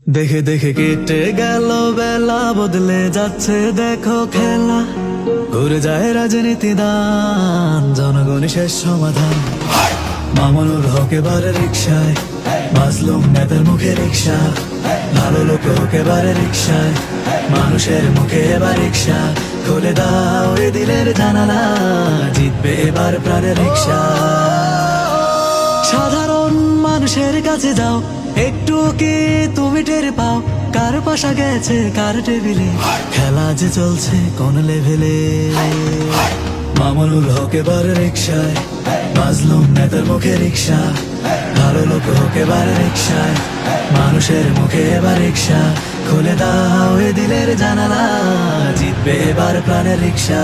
দেখে দেখে কেটে গেল বেলা, বদলে যাচ্ছে দেখো খেলা। ঘুরে যায় রাজনীতি দান, জনগণই শেষ সমাধান। মামুনুর হক এবারে রিক্সায়, মাজলুম নেতার মুখে রিক্সা। ভালো লোক হোক এবারে রিক্সায়, মানুষের মুখে এবার রিক্সা। খুলে দাও এ দিলের জানালা, জিতবে এবার প্রাণের রিক্সা। সাধারণ মানুষের কাছে যাও, একটু কি তুমি টের পাও? কার পাশা গেছে কার টেবিলে, খেলা যে চলছে কোন লেভেলে। মামুনুল হক এবার রিক্সায়, মাজলুম নেতার মুখে রিক্সা। ভালো লোক হোক এবার রিক্সায়, মানুষের মুখে এবার রিক্সা। খুলে দাও এ দিলের জানালা, জিতবে এবার প্রাণের রিক্সা।